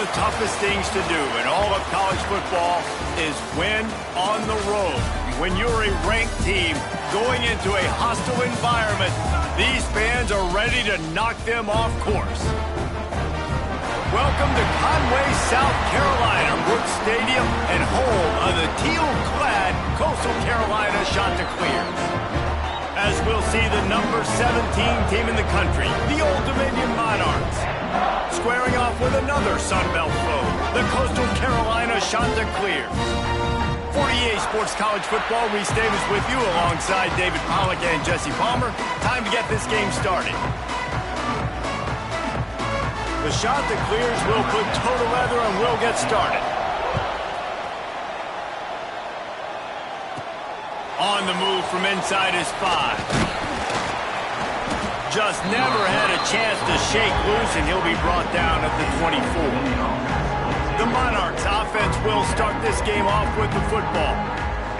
the toughest things to do in all of college football is win on the road. When you're a ranked team going into a hostile environment, these fans are ready to knock them off course. Welcome to Conway, South Carolina, Brooks Stadium and home of the teal-clad Coastal Carolina Chanticleers. As we'll see the number 17 team in the country, the Old Dominion Monarchs, squaring off with another Sun Belt foe, the Coastal Carolina Chanticleers. 48 Sports College Football, Reese Davis with you alongside David Pollack and Jesse Palmer. Time to get this game started. The Chanticleers will put toe to leather and will get started. On the move from inside his 5. Just never had a chance to shake loose, and he'll be brought down at the 24. The Monarchs offense will start this game off with the football.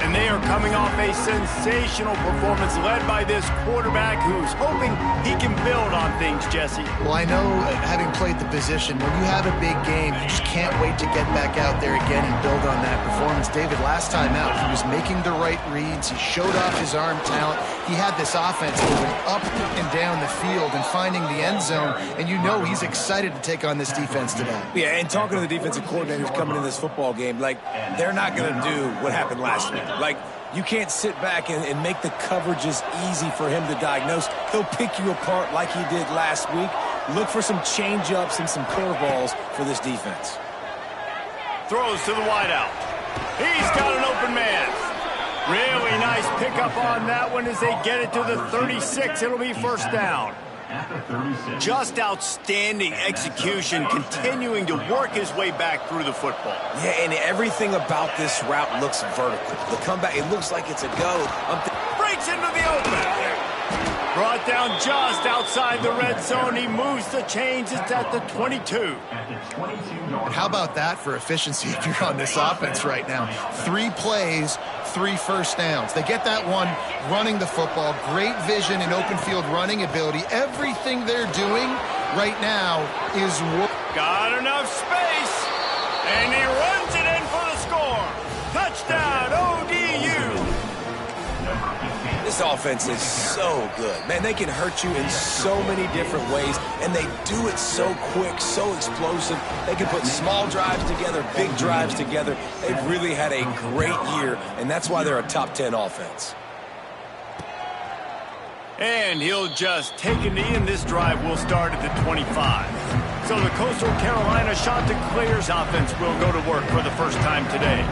And they are coming off a sensational performance led by this quarterback who's hoping he can build on things, Jesse. Well, I know, having played the position, when you have a big game, you just can't wait to get back out there again and build on that performance. David, last time out, he was making the right reads. He showed off his arm talent. He had this offense moving up and down the field and finding the end zone. And you know he's excited to take on this defense today. Yeah, and talking to the defensive coordinators coming in this football game, like, they're not going to do what happened last week. Like, you can't sit back and make the coverages easy for him to diagnose. He'll pick you apart like he did last week. Look for some change-ups and some curveballs for this defense. Throws to the wideout. He's got an open man. Really nice pickup on that one as they get it to the 36. It'll be first down. Just outstanding execution, continuing to work his way back through the football. Yeah, and everything about this route looks vertical. The comeback, it looks like it's a go. Breaks into the open. Brought down just outside the red zone. He moves the chains. It's at the 22. And how about that for efficiency if you're on this offense right now? 3 plays, 3 first downs. They get that one running the football. Great vision and open field running ability. Everything they're doing right now is... Got enough space. And he runs it in for the score. Touchdown, ODU. This offense is so good. Man, they can hurt you in so many different ways, and they do it so quick, so explosive. They can put small drives together, big drives together. They've really had a great year, and that's why they're a top 10 offense. And he'll just take a knee, and this drive will start at the 25. So the Coastal Carolina Chanticleers offense will go to work for the first time today.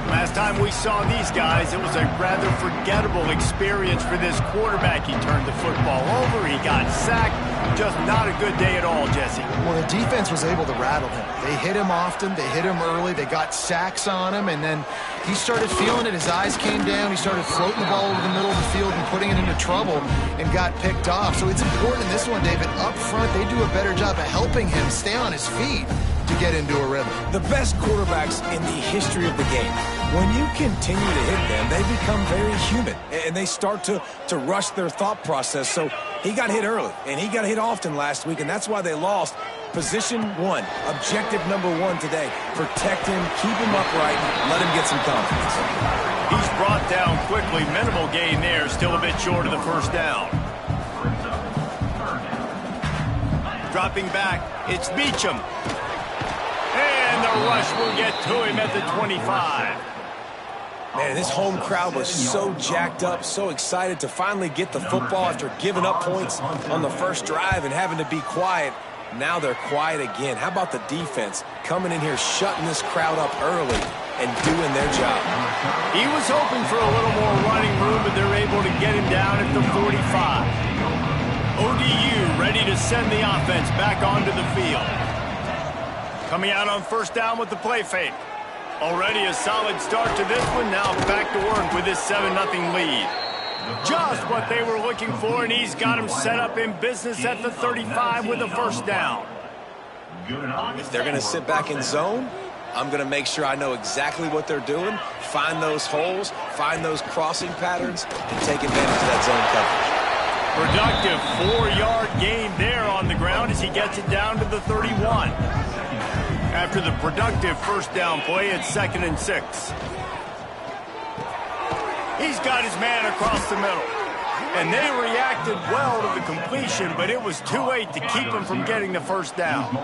Last time we saw these guys, it was a rather forgettable experience for this quarterback. He turned the football over, he got sacked. Just not a good day at all, Jesse. Well, the defense was able to rattle him. They hit him often, they hit him early, they got sacks on him, and then he started feeling it. His eyes came down, he started floating the ball over the middle of the field and putting it into trouble and got picked off. So it's important in this one, David, up front, they do a better job of helping him stay on his feet to get into a rhythm. The best quarterbacks in the history of the game, when you continue to hit them, they become very human, and they start to rush their thought process. So he got hit early, and he got hit often last week, and that's why they lost. Position 1, objective number 1 today. Protect him, keep him upright, let him get some confidence. He's brought down quickly. Minimal gain there, still a bit short of the first down. Dropping back, it's Beacham. And the rush will get to him at the 25. Man, this home crowd was so jacked up, so excited to finally get the football after giving up points on the first drive and having to be quiet. Now they're quiet again. How about the defense coming in here, shutting this crowd up early and doing their job? He was hoping for a little more running room, but they're able to get him down at the 45. ODU ready to send the offense back onto the field. Coming out on first down with the play fake. Already a solid start to this one. Now back to work with this 7-0 lead. Just what they were looking for, and he's got him set up in business at the 35 with a first down. If they're going to sit back in zone, I'm going to make sure I know exactly what they're doing, find those holes, find those crossing patterns, and take advantage of that zone coverage. Productive 4-yard gain there on the ground as he gets it down to the 31. After the productive first down play, it's 2nd and 6. He's got his man across the middle. And they reacted well to the completion, but it was too late to keep him from getting the first down.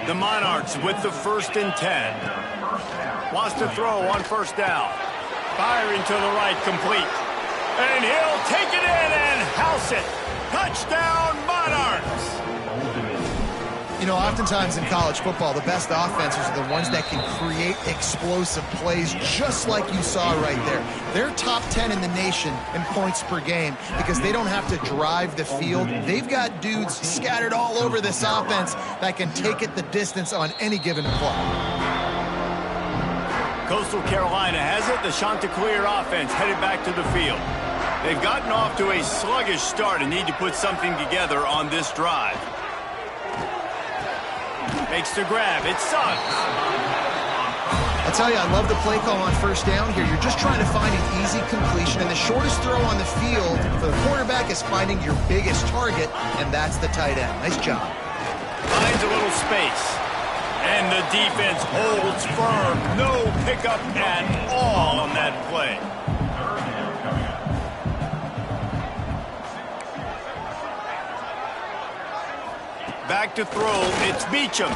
The Monarchs with the 1st and 10. Wants to throw on first down. Firing to the right, complete. And he'll take it in and house it. Touchdown, Monarchs! You know, oftentimes in college football, the best offenses are the ones that can create explosive plays, just like you saw right there. They're top 10 in the nation in points per game because they don't have to drive the field. They've got dudes scattered all over this offense that can take it the distance on any given play. Coastal Carolina has it. The Chanticleer offense headed back to the field. They've gotten off to a sluggish start and need to put something together on this drive. Makes the grab. It sucks. I tell you, I love the play call on first down here. You're just trying to find an easy completion, and the shortest throw on the field for the quarterback is finding your biggest target, and that's the tight end. Nice job. Finds a little space. And the defense holds firm. No pickup at all on that play. Back to throw, it's Beacham.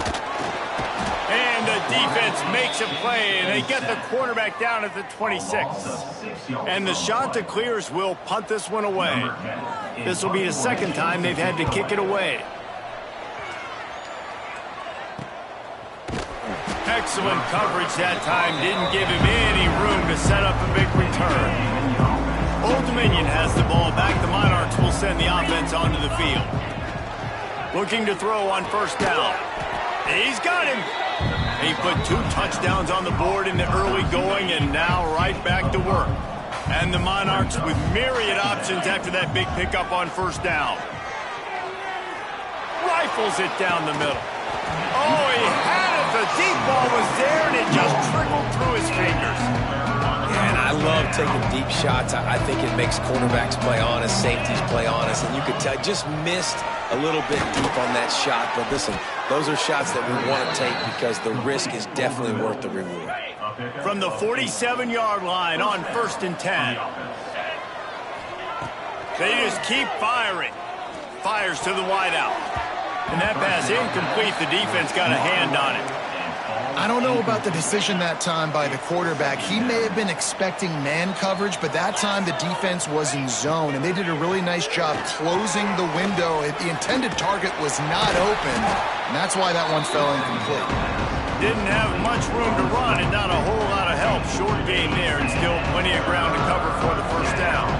And the defense makes a play, and they get the quarterback down at the 26. And the Chanticleers will punt this one away. This will be the second time they've had to kick it away. Excellent coverage that time. Didn't give him any room to set up a big return. Old Dominion has the ball back. The Monarchs will send the offense onto the field. Looking to throw on first down. He's got him. He put 2 touchdowns on the board in the early going and now right back to work. And the Monarchs with myriad options after that big pickup on first down. Rifles it down the middle. Oh, he had it. The deep ball was there and it just trickled through his fingers. And I love taking deep shots. I think it makes quarterbacks play honest, safeties play honest, and you could tell just missed a little bit deep on that shot. But listen, those are shots that we want to take because the risk is definitely worth the reward. From the 47-yard line on 1st and 10. They just keep firing. Fires to the wideout. And that pass incomplete. The defense got a hand on it. I don't know about the decision that time by the quarterback. He may have been expecting man coverage, but that time the defense was in zone, and they did a really nice job closing the window. The intended target was not open, and that's why that one fell incomplete. Didn't have much room to run and not a whole lot of help. Short game there and still plenty of ground to cover for the first down.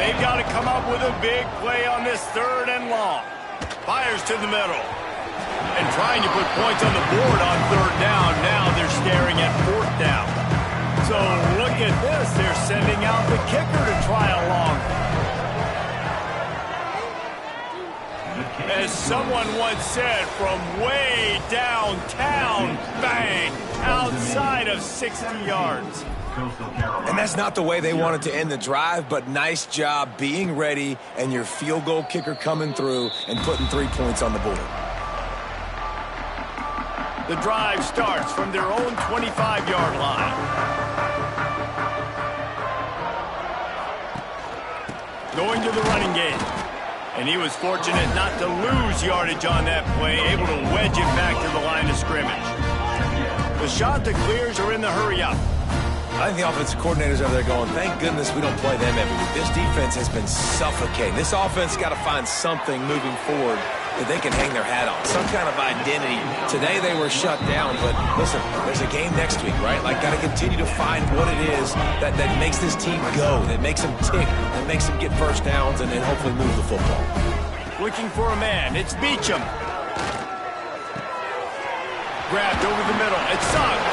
They've got to come up with a big play on this 3rd and long. Fires to the middle. And trying to put points on the board on 3rd down. Now they're staring at 4th down. So look at this. They're sending out the kicker to try along. As someone once said, from way downtown, bang, outside of 60 yards. And that's not the way they wanted to end the drive, but nice job being ready and your field goal kicker coming through and putting 3 points on the board. The drive starts from their own 25-yard line. Going to the running game. And he was fortunate not to lose yardage on that play, able to wedge it back to the line of scrimmage. The Chanticleers are in the hurry-up. I think the offensive coordinators over there going, thank goodness we don't play them every week. This defense has been suffocating. This offense got to find something moving forward that they can hang their hat on, some kind of identity. Today they were shut down, but listen, there's a game next week, right? Like, got to continue to find what it is that makes this team go, that makes them tick, that makes them get first downs, and then hopefully move the football. Looking for a man. It's Beacham. Grabbed over the middle. It sucks.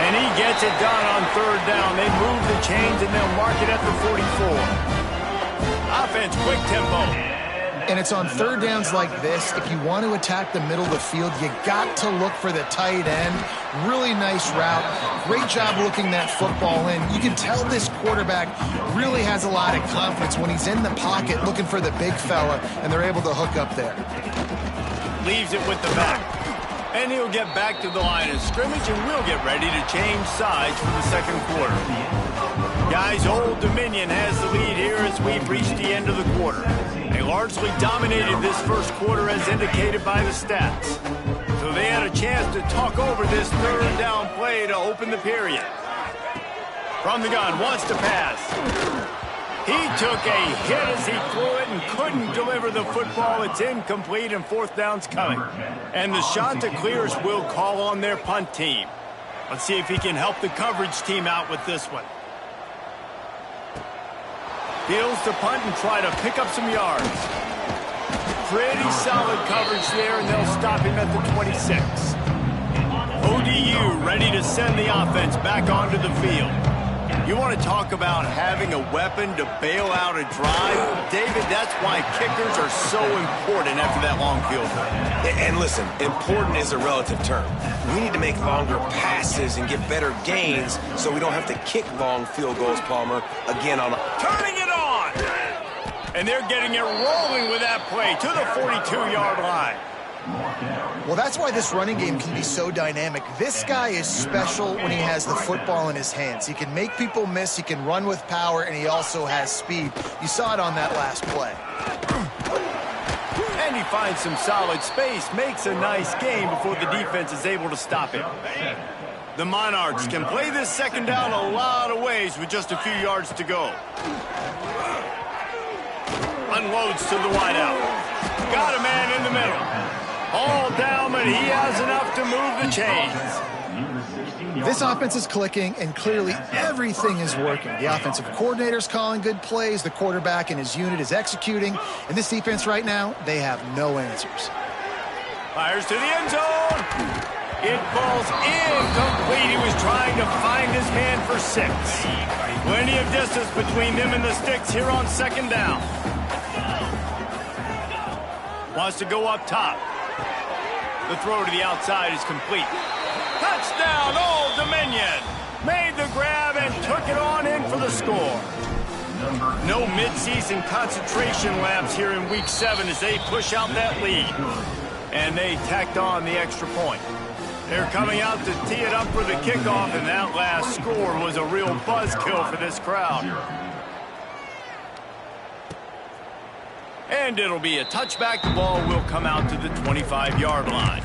And he gets it done on 3rd down. They move the chains, and they'll mark it at the 44. Offense, quick tempo. And it's on 3rd downs like this. If you want to attack the middle of the field, you got to look for the tight end. Really nice route. Great job looking that football in. You can tell this quarterback really has a lot of confidence when he's in the pocket looking for the big fella, and they're able to hook up there. Leaves it with the back. And he'll get back to the line of scrimmage, and we'll get ready to change sides for the second quarter. Guys, Old Dominion has the lead here as we've reached the end of the quarter. They largely dominated this first quarter as indicated by the stats. So they had a chance to talk over this third down play to open the period. From the gun, wants to pass. He took a hit as he threw it and couldn't deliver the football. It's incomplete and fourth down's coming. And the Chanticleers will call on their punt team. Let's see if he can help the coverage team out with this one. Fields to punt and try to pick up some yards. Pretty solid coverage there, and they'll stop him at the 26. ODU ready to send the offense back onto the field. You want to talk about having a weapon to bail out a drive? David, that's why kickers are so important after that long field goal. And listen, important is a relative term. We need to make longer passes and get better gains so we don't have to kick long field goals, Palmer, again on turning it on! And they're getting it rolling with that play to the 42-yard line. Well, that's why this running game can be so dynamic. This guy is special when he has the football in his hands. He can make people miss, he can run with power, and he also has speed. You saw it on that last play. And he finds some solid space, makes a nice game before the defense is able to stop him. The Monarchs can play this second down a lot of ways with just a few yards to go. Unloads to the wideout. Got a man in the middle. All down, but he has enough to move the chains. This offense is clicking, and clearly everything is working. The offensive coordinator's calling good plays, the quarterback and his unit is executing, and this defense right now, they have no answers. Fires to the end zone. It falls incomplete. He was trying to find his man for 6. Plenty of distance between them and the sticks here on second down. Wants to go up top. The throw to the outside is complete. Touchdown, Old Dominion! Made the grab and took it on in for the score. No midseason concentration laps here in Week 7 as they push out that lead. And they tacked on the extra point. They're coming out to tee it up for the kickoff, and that last score was a real buzzkill for this crowd. And it'll be a touchback. The ball will come out to the 25-yard line.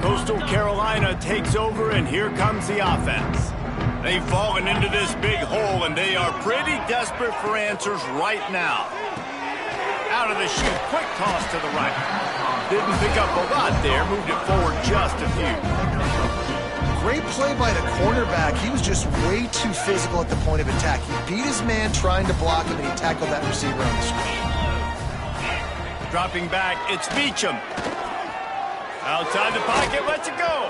Coastal Carolina takes over, and here comes the offense. They've fallen into this big hole, and they are pretty desperate for answers right now. Out of the chute, quick toss to the right. Didn't pick up a lot there, moved it forward just a few. Great play by the cornerback. He was just way too physical at the point of attack. He beat his man trying to block him, and he tackled that receiver on the screen. Dropping back, it's Beacham. Outside the pocket, lets it go.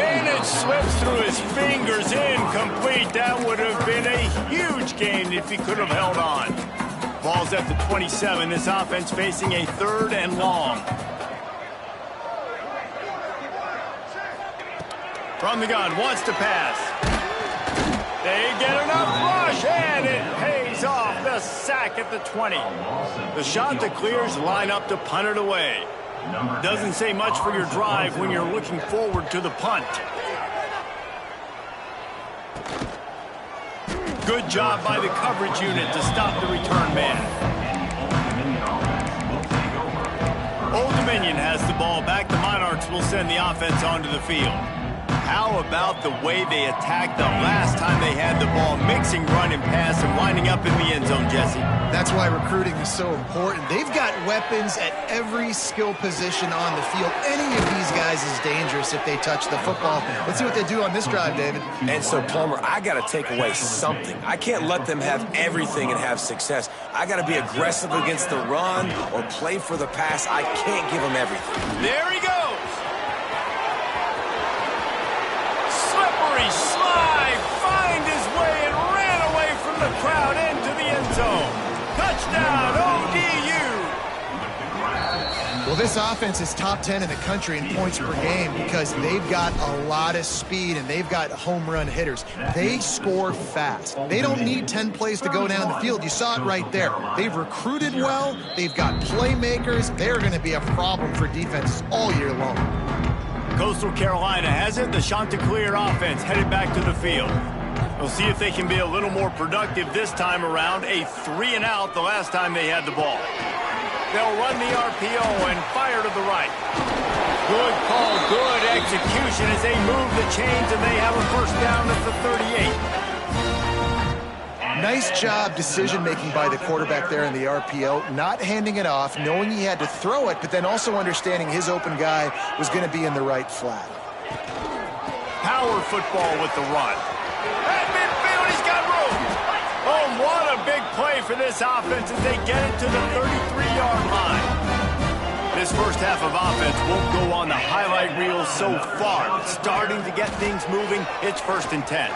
And it slips through his fingers, incomplete. That would have been a huge gain if he could have held on. Ball's at the 27. This offense facing a 3rd and long. From the gun, wants to pass. They get enough rush, and it pays off. The sack at the 20. The Chanticleers line up to punt it away. Doesn't say much for your drive when you're looking forward to the punt. Good job by the coverage unit to stop the return man. Old Dominion has the ball back. The Monarchs will send the offense onto the field. How about the way they attacked the last time they had the ball, mixing run and pass and winding up in the end zone, Jesse? That's why recruiting is so important. They've got weapons at every skill position on the field. Any of these guys is dangerous if they touch the football. Let's see what they do on this drive, David. And so, Palmer, I got to take away something. I can't let them have everything and have success. I got to be aggressive against the run or play for the pass. I can't give them everything. There he goes. Slide, find his way, and ran away from the crowd into the end zone. Touchdown, ODU! Well, this offense is top 10 in the country in points per game because they've got a lot of speed and they've got home run hitters. They score fast. They don't need 10 plays to go down the field. You saw it right there. They've recruited well. They've got playmakers. They're going to be a problem for defenses all year long. Coastal Carolina has it. The Chanticleer offense headed back to the field. We'll see if they can be a little more productive this time around. A 3-and-out the last time they had the ball. They'll run the RPO and fire to the right. Good call, good execution as they move the chains, and they have a first down at the 38. Nice job decision-making by the quarterback there in the RPO, not handing it off, knowing he had to throw it, but then also understanding his open guy was going to be in the right flat. Power football with the run. At midfield, he's got room. Oh, what a big play for this offense as they get it to the 33-yard line. This first half of offense won't go on the highlight reel so far, but starting to get things moving. It's 1st and 10.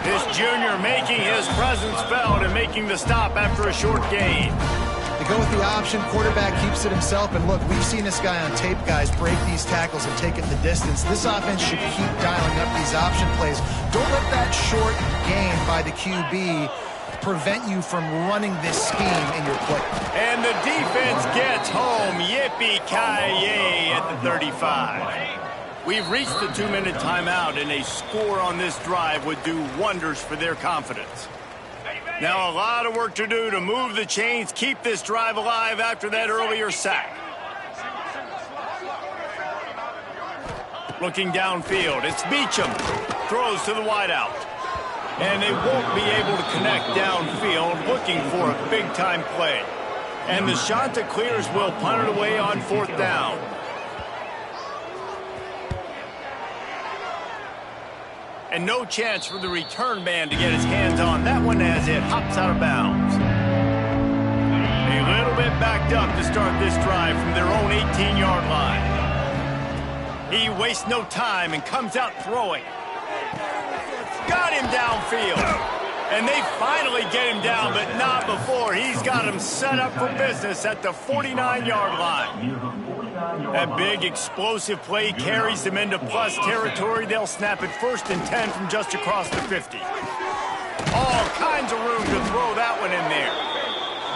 This junior making his presence felt and making the stop after a short gain. They go with the option, quarterback keeps it himself, and look, we've seen this guy on tape, guys, break these tackles and take it the distance. This offense should keep dialing up these option plays. Don't let that short gain by the QB prevent you from running this scheme in your play. And the defense gets home. Yippee-ki-yay at the 35. We've reached the 2-minute timeout, and a score on this drive would do wonders for their confidence. Now a lot of work to do to move the chains, keep this drive alive after that earlier sack. Looking downfield, it's Beachum. Throws to the wideout. And they won't be able to connect downfield, looking for a big-time play. And the Chanticleers will punt it away on 4th down. And no chance for the return man to get his hands on that one as it hops out of bounds. A little bit backed up to start this drive from their own 18-yard line. He wastes no time and comes out throwing. Got him downfield. And they finally get him down, but not before. He's got him set up for business at the 49-yard line. That big explosive play carries them into plus territory. They'll snap it 1st and 10 from just across the 50. All kinds of room to throw that one in there.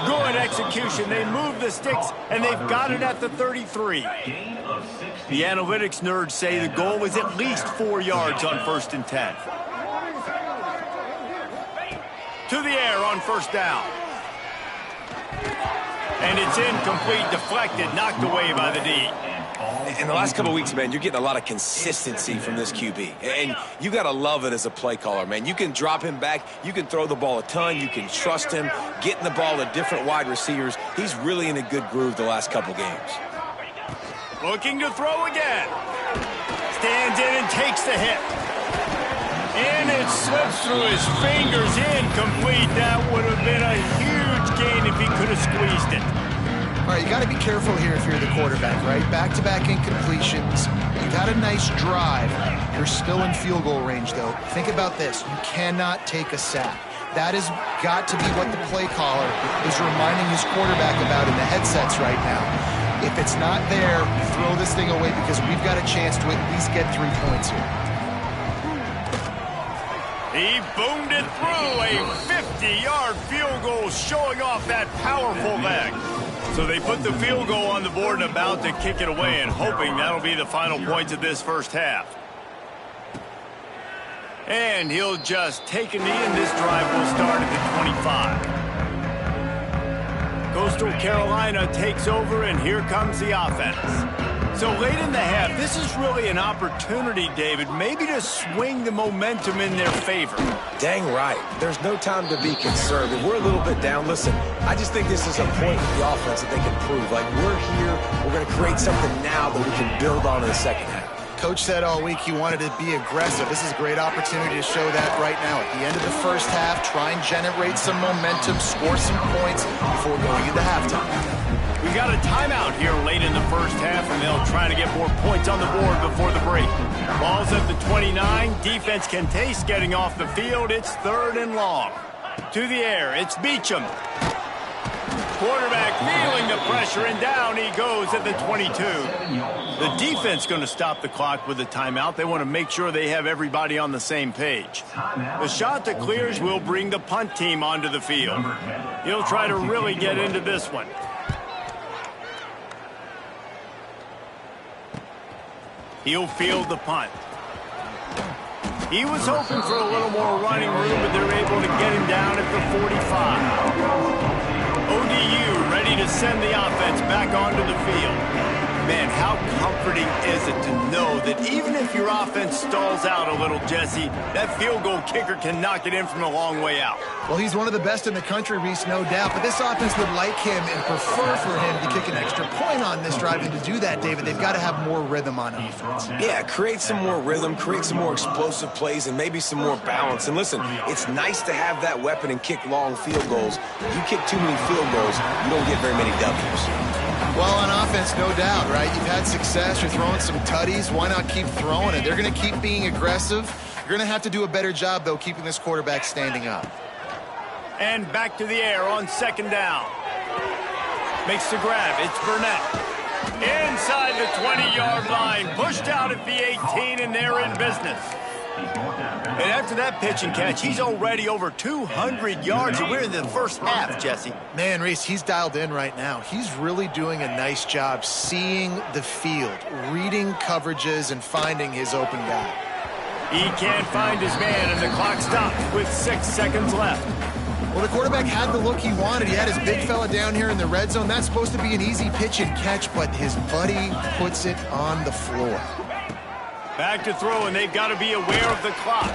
Good execution. They move the sticks, and they've got it at the 33. The analytics nerds say the goal is at least 4 yards on 1st and 10. To the air on 1st down. And it's incomplete, deflected, knocked away by the D. In the last couple of weeks, man, you're getting a lot of consistency from this QB. And you got to love it as a play caller, man. You can drop him back. You can throw the ball a ton. You can trust him, getting the ball to different wide receivers. He's really in a good groove the last couple games. Looking to throw again. Stands in and takes the hit. And it slips through his fingers, incomplete. That would have been a huge gain if he could have squeezed it. All right, you got to be careful here if you're the quarterback, right? Back-to-back incompletions. You got a nice drive. You're still in field goal range, though. Think about this. You cannot take a sack. That has got to be what the play caller is reminding his quarterback about in the headsets right now. If it's not there, throw this thing away because we've got a chance to at least get 3 points here. He boomed it through a 50-yard field goal, showing off that powerful leg. So they put the field goal on the board and about to kick it away and hoping that'll be the final points of this first half. And he'll just take a knee, and this drive will start at the 25. Coastal Carolina takes over, and here comes the offense. So late in the half, this is really an opportunity, David, maybe to swing the momentum in their favor. Dang right. There's no time to be conservative. We're a little bit down. Listen, I just think this is a point with the offense that they can prove. Like, we're here. We're going to create something now that we can build on in the second half. Coach said all week he wanted to be aggressive. This is a great opportunity to show that right now. At the end of the first half, try and generate some momentum, score some points before going into halftime. We got a timeout here late in the first half, and they'll try to get more points on the board before the break. Ball's at the 29. Defense can taste getting off the field. It's 3rd and long. To the air, it's Beachum. Quarterback feeling the pressure, and down he goes at the 22. The defense going to stop the clock with a timeout. They want to make sure they have everybody on the same page. The shot that clears will bring the punt team onto the field. He'll try to really get into this one. He'll field the punt. He was hoping for a little more running room, but they're able to get him down at the 45. ODU ready to send the offense back onto the field. Man, how comforting is it to know that even if your offense stalls out a little, Jesse, that field goal kicker can knock it in from a long way out. Well, he's one of the best in the country, Reese, no doubt. But this offense would like him and prefer for him to kick an extra point on this drive. And to do that, David, they've got to have more rhythm on offense. Yeah, create some more rhythm, create some more explosive plays, and maybe some more balance. And listen, it's nice to have that weapon and kick long field goals. If you kick too many field goals, you don't get very many W's. Well, on offense, no doubt, right? You've had success. You're throwing some tutties. Why not keep throwing it? They're going to keep being aggressive. You're going to have to do a better job, though, keeping this quarterback standing up. And back to the air on second down. Makes the grab. It's Burnett. Inside the 20-yard line. Pushed out at the 18, and they're in business. And after that pitch and catch, he's already over 200 yards, and we're in the first half, Jesse. Man, Reese, he's dialed in right now. He's really doing a nice job seeing the field, reading coverages, and finding his open guy. He can't find his man, and the clock stops with 6 seconds left. Well, the quarterback had the look he wanted. He had his big fella down here in the red zone. That's supposed to be an easy pitch and catch, but his buddy puts it on the floor. Back to throw, and they've got to be aware of the clock.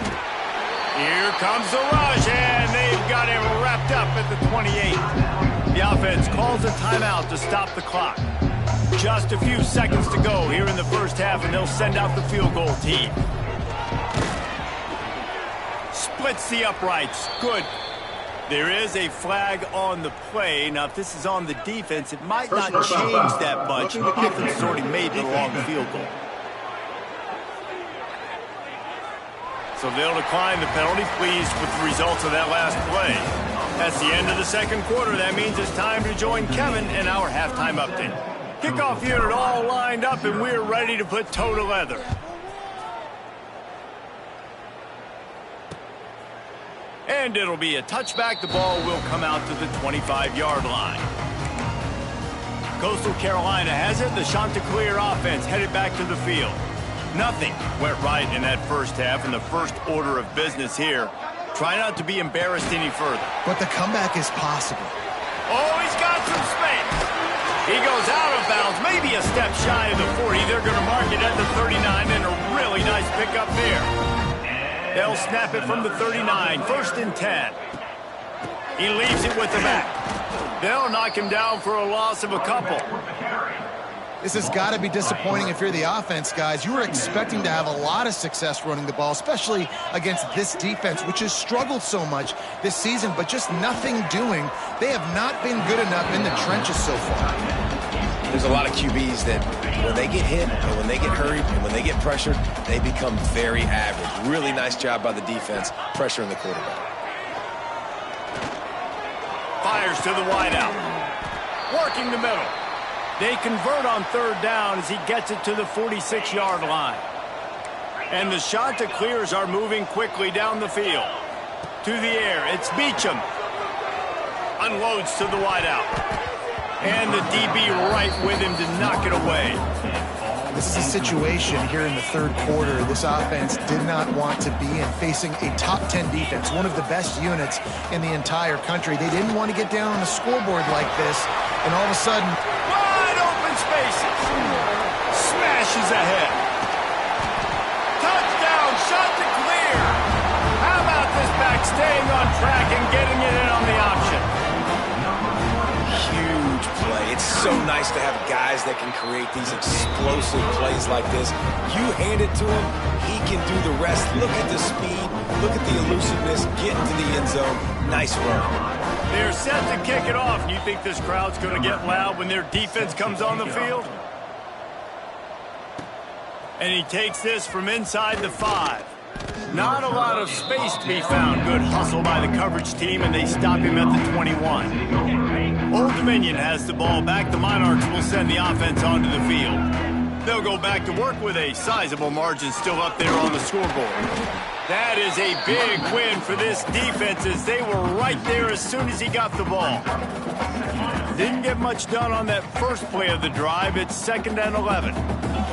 Here comes the rush, and they've got him wrapped up at the 28. The offense calls a timeout to stop the clock. Just a few seconds to go here in the first half, and they'll send out the field goal team. Splits the uprights. Good. There is a flag on the play. Now, if this is on the defense, it might not change that much. The offense has already made the long field goal. So they'll decline the penalty, pleased with the results of that last play. That's the end of the second quarter. That means it's time to join Kevin in our halftime update. Kickoff unit all lined up, and we're ready to put toe to leather. And it'll be a touchback. The ball will come out to the 25-yard line. Coastal Carolina has it. The Chanticleer offense headed back to the field. Nothing went right in that first half, and the first order of business here. Try not to be embarrassed any further. But the comeback is possible. Oh, he's got some space. He goes out of bounds, maybe a step shy of the 40. They're going to mark it at the 39, and a really nice pickup there. They'll snap it from the 39, 1st and 10. He leaves it with the back. They'll knock him down for a loss of a couple. This has got to be disappointing if you're the offense, guys. You were expecting to have a lot of success running the ball, especially against this defense, which has struggled so much this season, but just nothing doing. They have not been good enough in the trenches so far. There's a lot of QBs that when they get hit and when they get hurried and when they get pressured, they become very average. Really nice job by the defense, pressuring the quarterback. Fires to the wideout. Working the middle. They convert on third down as he gets it to the 46-yard line. And the Chanticleers are moving quickly down the field. To the air, it's Beecham. Unloads to the wideout. And the DB right with him to knock it away. This is a situation here in the third quarter this offense did not want to be in, facing a top 10 defense, one of the best units in the entire country. They didn't want to get down on the scoreboard like this, and all of a sudden, wide open spaces. Smashes ahead. Touchdown, Chanticleer. How about this back staying on track and getting it in on the option? Huge play. It's so nice to have guys that can create these explosive plays like this. You hand it to him, he can do the rest. Look at the speed, look at the elusiveness, get into the end zone. Nice run. They're set to kick it off. You think this crowd's going to get loud when their defense comes on the field? And he takes this from inside the 5. Not a lot of space to be found. Good hustle by the coverage team, and they stop him at the 21. Old Dominion has the ball back. The Monarchs will send the offense onto the field. They'll go back to work with a sizable margin still up there on the scoreboard. That is a big win for this defense as they were right there as soon as he got the ball. Didn't get much done on that first play of the drive. It's 2nd and 11.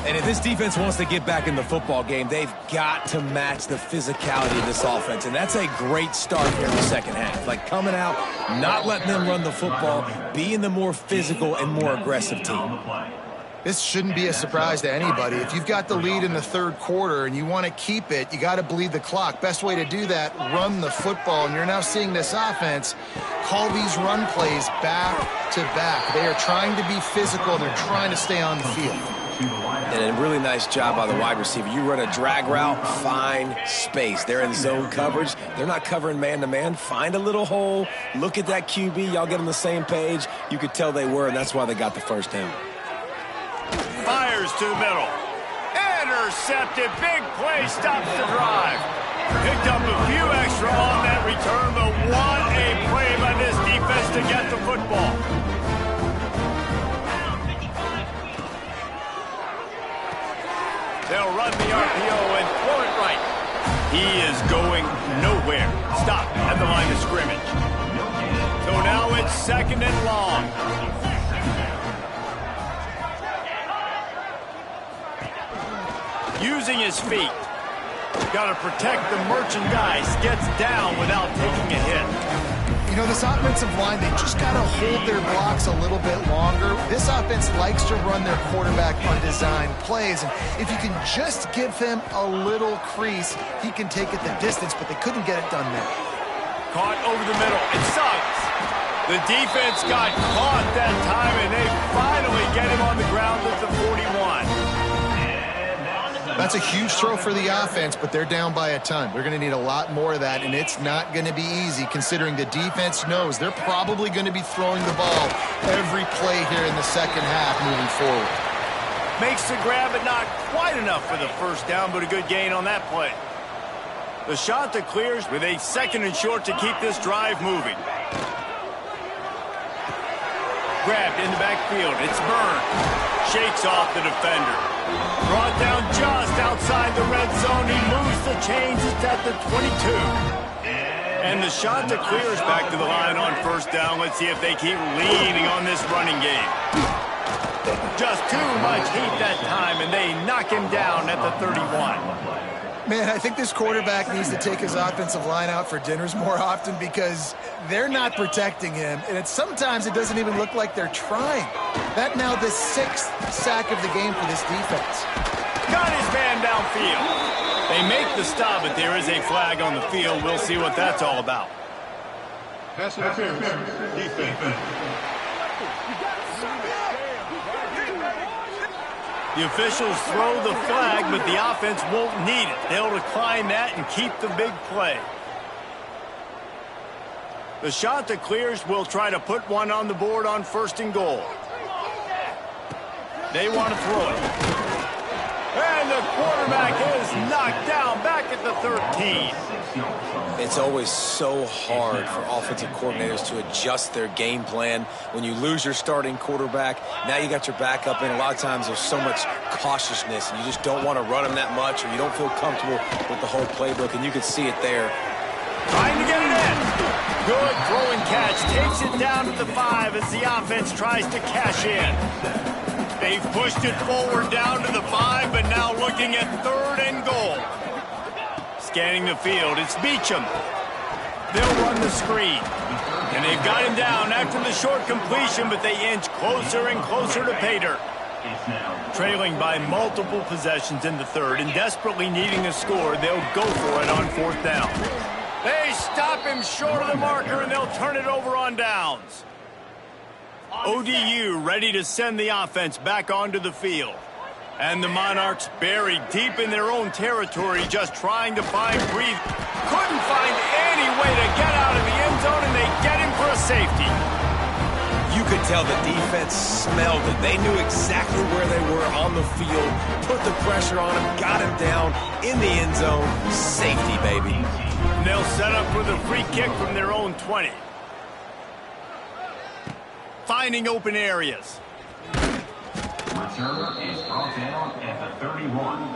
And if this defense wants to get back in the football game, they've got to match the physicality of this offense. And that's a great start here in the second half. Like coming out, not letting them run the football, being the more physical and more aggressive team. This shouldn't be a surprise to anybody. If you've got the lead in the third quarter and you want to keep it, you got to bleed the clock. Best way to do that, run the football. And you're now seeing this offense call these run plays back to back. They are trying to be physical. They're trying to stay on the field. And a really nice job by the wide receiver. You run a drag route, find space. They're in zone coverage. They're not covering man-to-man. Find a little hole. Look at that QB. Y'all get on the same page. You could tell they were, and that's why they got the first down. Fires to the middle. Intercepted. Big play stops the drive. Picked up a few extra on that return, but what a play by this defense to get the football. They'll run the RPO and throw it right. He is going nowhere. Stop at the line of scrimmage. So now it's 2nd and long. Using his feet. Got to protect the merchandise. Gets down without taking a hit. You know, this offensive line, they just got to hold their blocks a little bit longer. This offense likes to run their quarterback on design plays. And if you can just give him a little crease, he can take it the distance, but they couldn't get it done there. Caught over the middle. It sucks. The defense got caught that time, and they finally get him on the ground at the 41. That's a huge throw for the offense, but they're down by a ton. They're going to need a lot more of that, and it's not going to be easy considering the defense knows they're probably going to be throwing the ball every play here in the second half moving forward. Makes the grab, but not quite enough for the first down, but a good gain on that play. The shot that clears with a 2nd and short to keep this drive moving. Grabbed in the backfield. It's Byrne. Shakes off the defender. Brought down just outside the red zone. He moves the chains. It's at the 22. And the shot that clears back to the line on first down. Let's see if they keep leaning on this running game. Just too much heat that time, and they knock him down at the 31. Man, I think this quarterback needs to take his offensive line out for dinners more often because they're not protecting him, and sometimes it doesn't even look like they're trying. That now the 6th sack of the game for this defense. Got his man downfield. They make the stop, but there is a flag on the field. We'll see what that's all about. Pass interference. Defense. The officials throw the flag, but the offense won't need it. They'll decline that and keep the big play. The shot that clears will try to put one on the board on 1st and goal. They want to throw it. And the quarterback is knocked down back at the 13. It's always so hard for offensive coordinators to adjust their game plan. When you lose your starting quarterback, now you got your backup in. A lot of times there's so much cautiousness, and you just don't want to run them that much, or you don't feel comfortable with the whole playbook, and you can see it there. Trying to get it in. Good throwing catch. Takes it down to the 5 as the offense tries to cash in. They've pushed it forward down to the 5, but now looking at 3rd and goal. Scanning the field, it's Beecham. They'll run the screen. And they've got him down after the short completion, but they inch closer and closer to pay dirt. Trailing by multiple possessions in the 3rd and desperately needing a score, they'll go for it on 4th down. They stop him short of the marker, and they'll turn it over on downs. ODU ready to send the offense back onto the field. And the Monarchs buried deep in their own territory, just trying to find breathing. Couldn't find any way to get out of the end zone, and they get him for a safety. You could tell the defense smelled it. They knew exactly where they were on the field, put the pressure on him, got him down in the end zone. Safety, baby. And they'll set up for the free kick from their own 20. finding open areas. Return is brought down at the 31.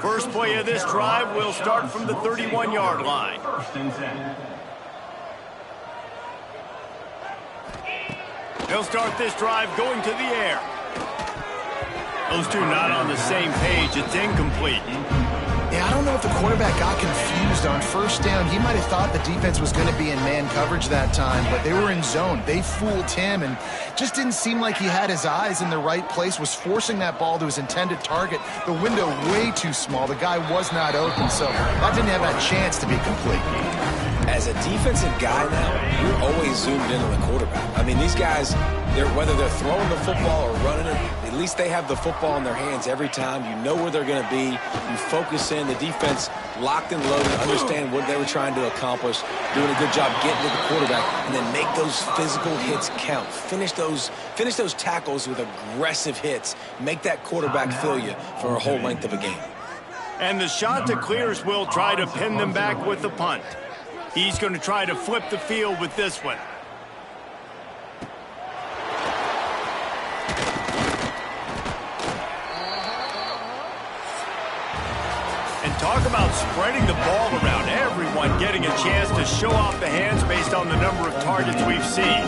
First play of this drive will start from the 31-yard line. First and 10. They'll start this drive going to the air. Those two not on the same page. It's incomplete. Yeah, I don't know if the quarterback got confused on first down. He might have thought the defense was going to be in man coverage that time, but they were in zone. They fooled him and just didn't seem like he had his eyes in the right place, was forcing that ball to his intended target. The window way too small. The guy was not open, so that didn't have that chance to be complete. As a defensive guy now, you're always zoomed in on the quarterback. I mean, these guys, whether they're throwing the football or running it, at least they have the football in their hands every time. You know where they're going to be. You focus in. The defense locked and loaded, understand what they were trying to accomplish, doing a good job getting to the quarterback, and then make those physical hits count. Finish those tackles with aggressive hits. Make that quarterback feel you for a whole length of a game. And the Chanticleers will try to pin them back with the punt. He's going to try to flip the field with this one. And talk about spreading the ball around. Everyone getting a chance to show off the hands based on the number of targets we've seen.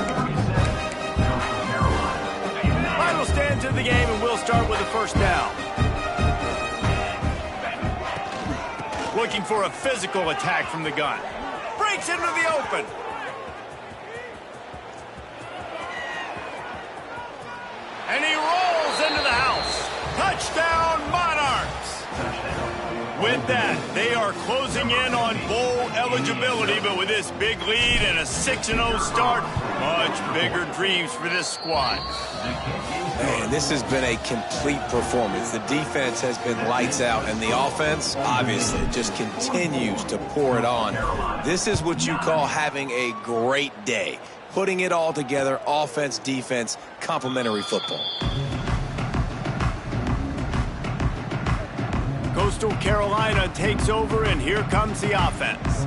Final stands in the game, and we'll start with a first down. Looking for a physical attack from the gun. Breaks into the open. And he rolls into the house. Touchdown, Monarchs. With that, they are closing in on bowl eligibility, but with this big lead and a 6-0 start, much bigger dreams for this squad. Man, this has been a complete performance. The defense has been lights out, and the offense, obviously, just continues to pour it on. This is what you call having a great day. Putting it all together, offense, defense, complementary football. Coastal Carolina takes over, and here comes the offense.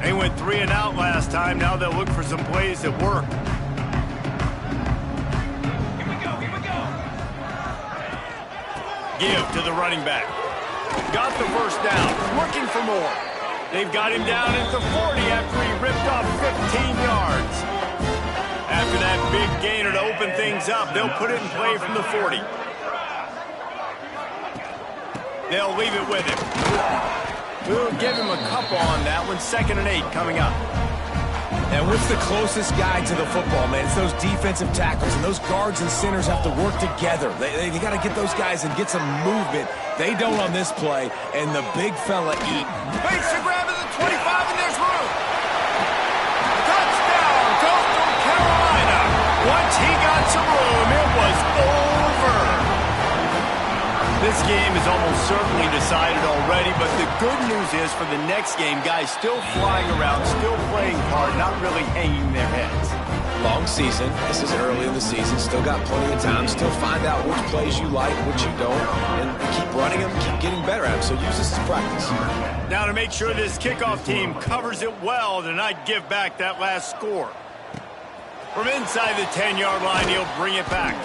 They went 3 and out last time. Now they'll look for some plays that work. Give to the running back. Got the first down. Looking for more. They've got him down at the 40 after he ripped off 15 yards. After that big gainer to open things up, they'll put it in play from the 40. They'll leave it with him. We'll give him a couple on that one. 2nd and 8 coming up. And what's the closest guy to the football, man? It's those defensive tackles, and those guards and centers have to work together. They got to get those guys and get some movement. They don't on this play, and the big fella eat. Waits to grab at the 25, and there's room. Touchdown, Coastal Carolina. Once he got some room, it was over. This game is almost certainly decided already, but the good news is for the next game, guys still flying around, still playing hard, not really hanging their heads. Long season. This is early in the season. Still got plenty of time. Still find out which plays you like, which you don't, and keep running them, keep getting better at them. So use this as practice. Now to make sure this kickoff team covers it well to not give back that last score. From inside the 10-yard line, he'll bring it back.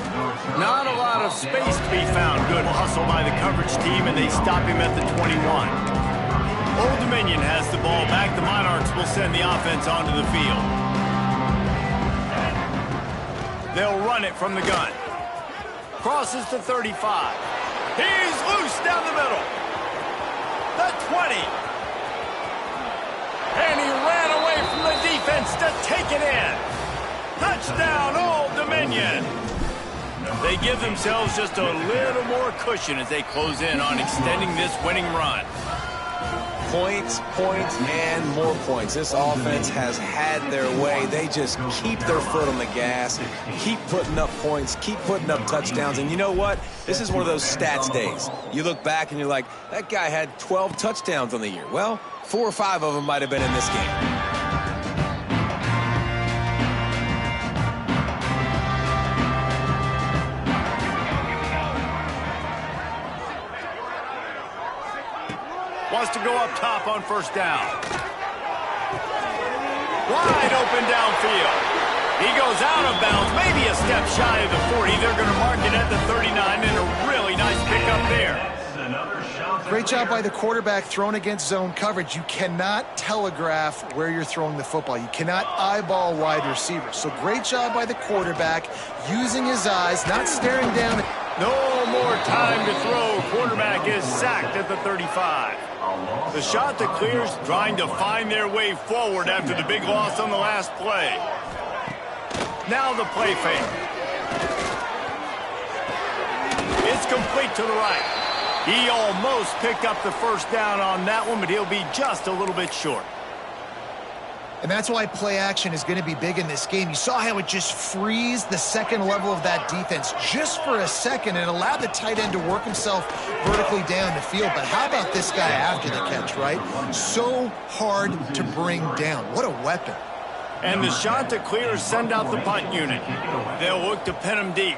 Not a lot of space to be found. Good hustle by the coverage team, and they stop him at the 21. Old Dominion has the ball back. The Monarchs will send the offense onto the field. They'll run it from the gun. Crosses to 35. He's loose down the middle. The 20. And he ran away from the defense to take it in. Touchdown, Old Dominion. They give themselves just a little more cushion as they close in on extending this winning run. Points, and more points. This offense has had their way. They just keep their foot on the gas, keep putting up points, keep putting up touchdowns. And you know what? This is one of those stats days. You look back and you're like, that guy had 12 touchdowns on the year. Well, 4 or 5 of them might have been in this game. Wants to go up top on first down. Wide open downfield. He goes out of bounds, maybe a step shy of the 40. They're going to mark it at the 39, and a really nice pickup there. Great job by the quarterback thrown against zone coverage. You cannot telegraph where you're throwing the football. You cannot eyeball wide receivers. So great job by the quarterback using his eyes, not staring down. No more time to throw. Quarterback is sacked at the 35. The shot that clears trying to find their way forward after the big loss on the last play. Now the play fake. It's complete to the right. He almost picked up the first down on that one, but he'll be just a little bit short. And that's why play action is going to be big in this game. You saw how it just frees the second level of that defense just for a second and allowed the tight end to work himself vertically down the field. But how about this guy after the catch, right? So hard to bring down. What a weapon. And the shot to clear send out the punt unit. They'll look to pin him deep.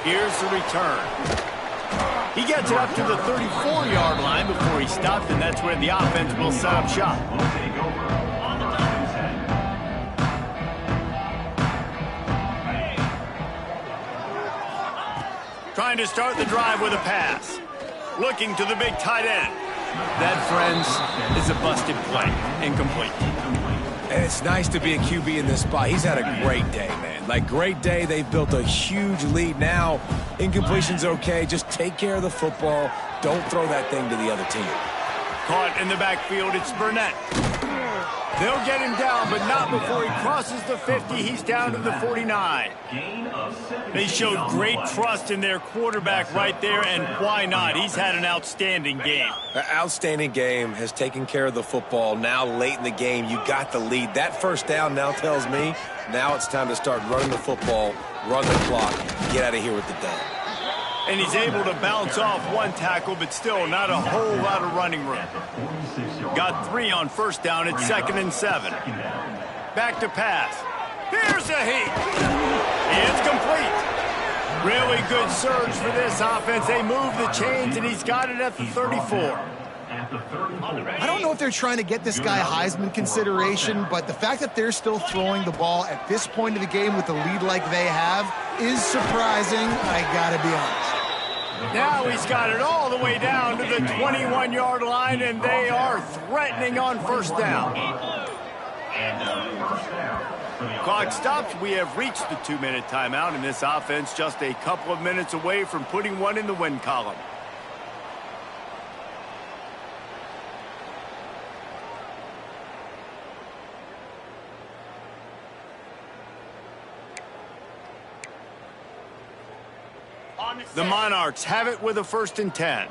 Here's the return. He gets it up to the 34-yard line before he stopped, and that's where the offense will set up shop. Trying to start the drive with a pass. Looking to the big tight end. That, friends, is a busted play. Incomplete. And it's nice to be a QB in this spot. He's had a great day, man. Like, great day. They've built a huge lead. Now, incompletion's okay. Just take care of the football. Don't throw that thing to the other team. Caught in the backfield, it's Burnett. They'll get him down, but not before he crosses the 50. He's down to the 49. They showed great trust in their quarterback right there, and why not? He's had an outstanding game. An outstanding game, has taken care of the football. Now, late in the game, you got the lead. That first down now tells me now it's time to start running the football, run the clock, get out of here with the dub. And he's able to bounce off one tackle, but still not a whole lot of running room. Got 3 on first down. It's 2nd and 7. Back to pass. Here's a heat. It's complete. Really good surge for this offense. They move the chains, and he's got it at the 34. I don't know if they're trying to get this guy Heisman consideration, but the fact that they're still throwing the ball at this point of the game with a lead like they have is surprising, I gotta be honest. Now he's got it all the way down to the 21-yard line, and they are threatening on first down. Clock stops. We have reached the 2-minute timeout, and this offense just a couple of minutes away from putting one in the win column. The Monarchs have it with a 1st and 10.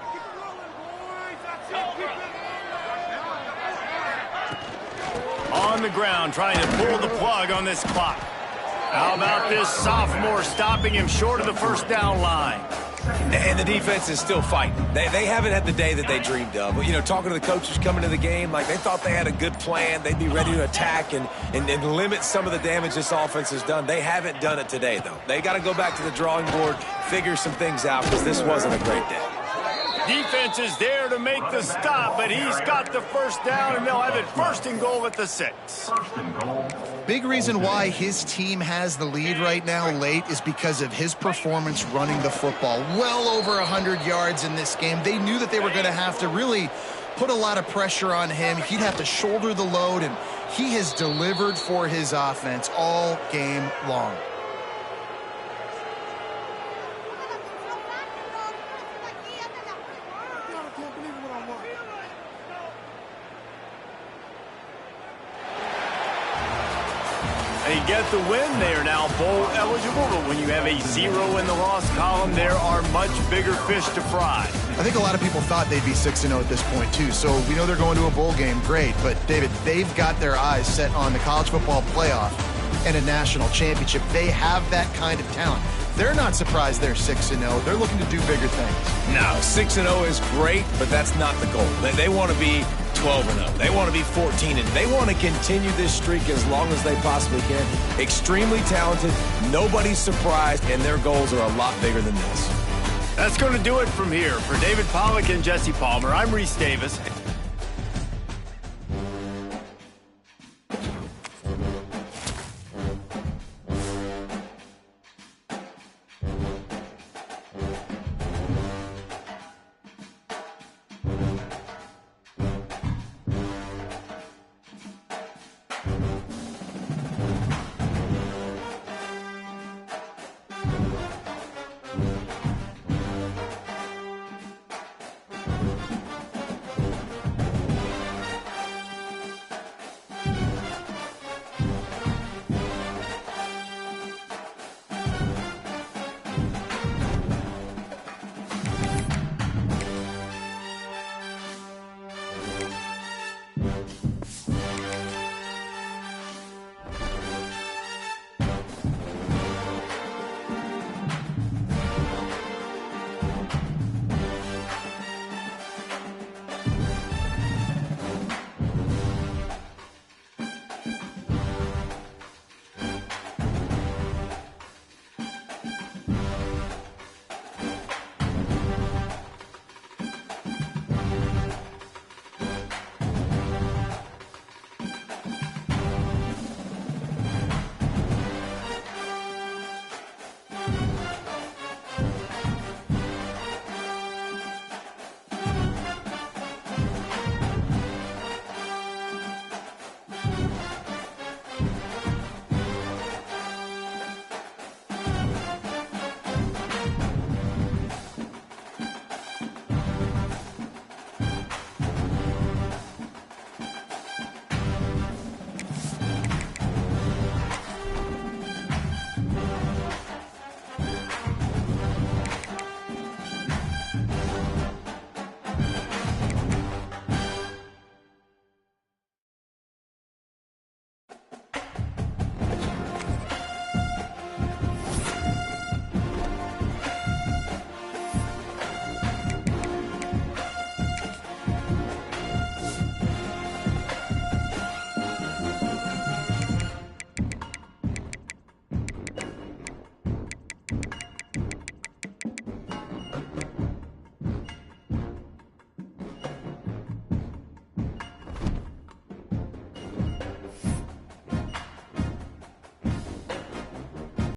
On the ground, trying to pull the plug on this clock. How about this sophomore stopping him short of the first down line? And the defense is still fighting. They haven't had the day that they dreamed of. But, you know, talking to the coaches coming to the game, like they thought they had a good plan. They'd be ready to attack and limit some of the damage this offense has done. They haven't done it today, though. They got to go back to the drawing board, figure some things out, because this wasn't a great day. Defense is there to make the stop, but he's got the first down, and they'll have it 1st and goal at the 6. Big reason why his team has the lead right now late is because of his performance running the football. Well over 100 yards in this game. They knew that they were going to have to really put a lot of pressure on him. He'd have to shoulder the load, and he has delivered for his offense all game long. They get the win. They are now bowl eligible, but when you have a 0 in the loss column, there are much bigger fish to fry. I think a lot of people thought they'd be 6-0 at this point, too. So we know they're going to a bowl game. Great. But, David, they've got their eyes set on the college football playoff and a national championship. They have that kind of talent. They're not surprised they're 6-0. They're looking to do bigger things. No, 6-0 is great, but that's not the goal. They want to be 12-0. They want to be 14-0. They want to continue this streak as long as they possibly can. Extremely talented. Nobody's surprised, and their goals are a lot bigger than this. That's going to do it from here. For David Pollack and Jesse Palmer, I'm Reese Davis.